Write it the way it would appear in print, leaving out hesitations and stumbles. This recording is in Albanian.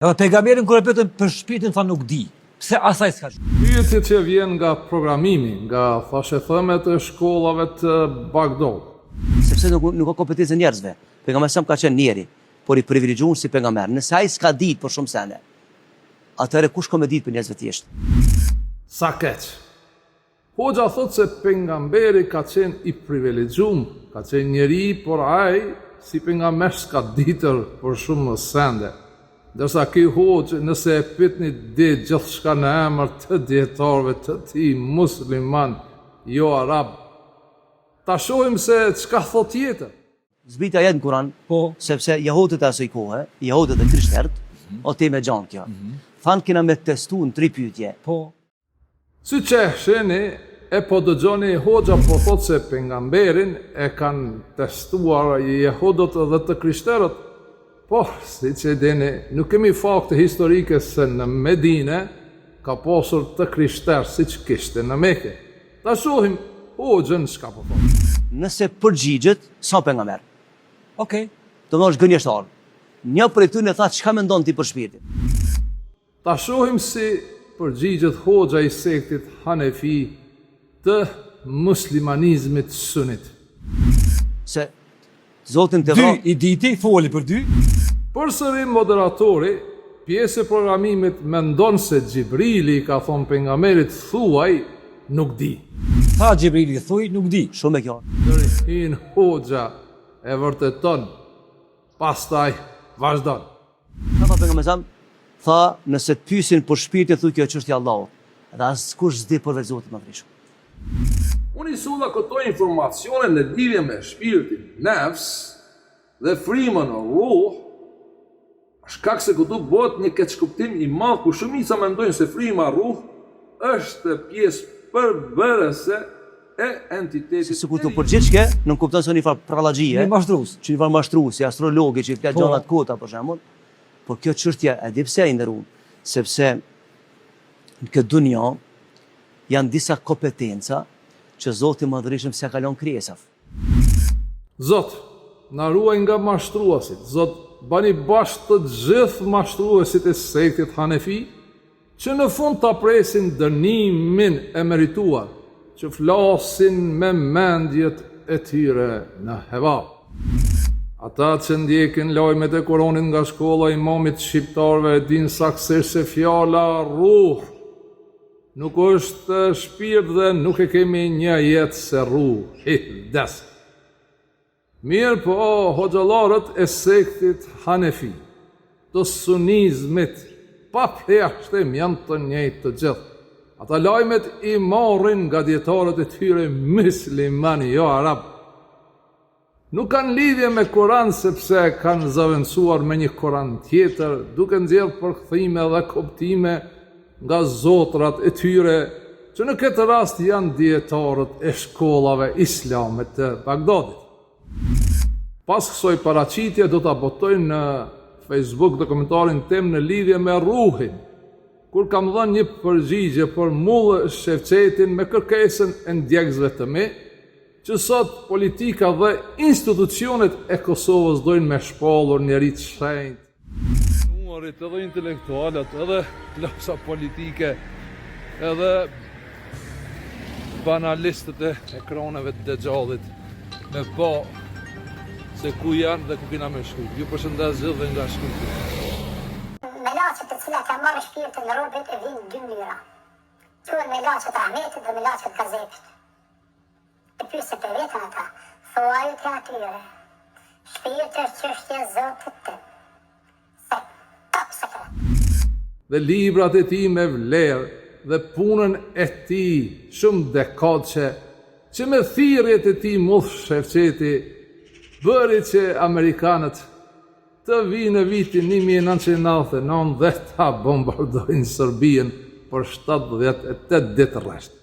Edhe pejgamberin kur e pyetën për shpirtin tha nuk di. Pse asaj s'ka? Pyetje që vjen nga programimi, nga thashethëmet e shkollave të Bagdad. Sepse nuk ka kompetencë njerëzve. Pejgamberi sa ka qenë njeri, por i privilegjuar si pejgamber. Nëse ai s'ka ditë për shumë sene, atëherë kush ka me ditë për njerëzve tjetër? Sa keq. Hoxha thot se pejgamberi ka qenë i privilegjuar, ka qenë njeri, por ai si pejgamber s'ka ditër për shumë sende. Dërsa ki hoxhë, nëse e pyetni ditë gjithçka në emër të dietarëve të tij musliman, jo arab, ta shohim se çka thot tjetër. Zbita jetë në Kur'an, sepse jehudët e asoj kohë, jehudët e krishterët, o te me gjanë kjo. Thanë kena me testu në 3 pyetje. Si që sheni, e po dëgjoni hoxha po thot se pejgamberin e kanë testuar jehudët dhe të krishterët. Por, si që dini, nuk kemi fakte historike se në Medine ka pasur të krishterë si që kishte në Mekë. Ta shohim hoxhën çka po thot. Nëse përgjigjet, sa pejgamber. Okej. Do të thosh gënjeshtar. Një prej tyre tha çka mendon ti për shpirtin. Ta shohim si përgjigjet hoxha i sektit Hanefi të muslimanizmit sunit. Se Zotin të Dy i diti, foli për dy. Përsëri moderatori, pjesë e programimit mendon se Xhibrili ka thonë pejgamberit thuaj nuk di. Tha Xhibrili thuaj nuk di. Shumë e kjo. Dërin hoxha e vërteton, pastaj vazhdon. Ka tha pejgamberi tha nëse të pyesin për shpirtin thuaj kjo çështja e Allahut. Dhe askush s'di për Zotin më të Unë i solla këto informacione në lidhje me shpirtin, nefs dhe frymën ruh, shkak se këtu bëhet një keqkuptim i madh ku shumica mendojnë se fryma ruh është pjesë përbërëse e entitetit. Si ku të përgjithshke, nuk kupton se një farë prallagje, Një mashtrues. që një farë mashtrues, si astrologi që i flet gjëra të kota për shembull. Por kjo çështje e di pse i nderuar, sepse në këtë dunjë janë disa kompetenca që Zoti Madhërisht s'ia ka lënë krijesave. Zot, na ruaj nga mashtruesit. Zot, bani bashkë të gjithë mashtruesit e sektit Hanefi, që në fund ta presin dënimin e merituar, që flasin me mendjet e tyre në heva. Ata që ndjekin lajmet e Kuranit nga shkolla e imamit shqiptarëve din saktësisht se fjala ruh nuk është shpirt dhe nuk e kemi një jetë se ruhi vdes. Mirë po, hoxhallarët e sektit Hanefi, të sunizmit, pa plashtim janë të njëjtë të gjithë. Ata lajmet i marrin nga dietarët e tyre musliman, jo arab. Nuk kanë lidhje me Kur'an sepse kanë zëvendësuar me një Kur'an tjetër, duke nxjerrë përkthime dhe kuptime nga zotrat e tyre, që në këtë rast janë dietarët e shkollave islame të Bagdadit. Pas kësaj paraqitje do ta botojnë në Facebook dhe komentarin tim në lidhje me ruhin, kur kam dhënë një përgjigje për Mullë Shevçetin me kërkesën e ndjekësve të mi, që sot politika dhe institucionet e Kosovës dojnë me shpallur njeri të shenjtë. Edhe intelektualet, edhe klasa politike, edhe banalistët e ekraneve të dëgjallit, me pa se ku janë dhe ku kina me shku. Ju përshëndes gjithë dhe nga shkuti. Melaqet të cilat e marrë shpirtin në robit e vinë 2 mënyra. Quhen melaqet Ahmetit dhe melaqet Gazetit. E pyese për vetën ata, thuaju të atyre, shpirti është çështja e Zotit të. Dhe librat e tij me vlerë dhe punën e tij shumë dekadëshe, që me thirrjet e tij Mullë Shevçeti bëri që amerikanët të vinë në vitin 1999 dhe ta bombardojnë Serbinë për 78 ditë rresht.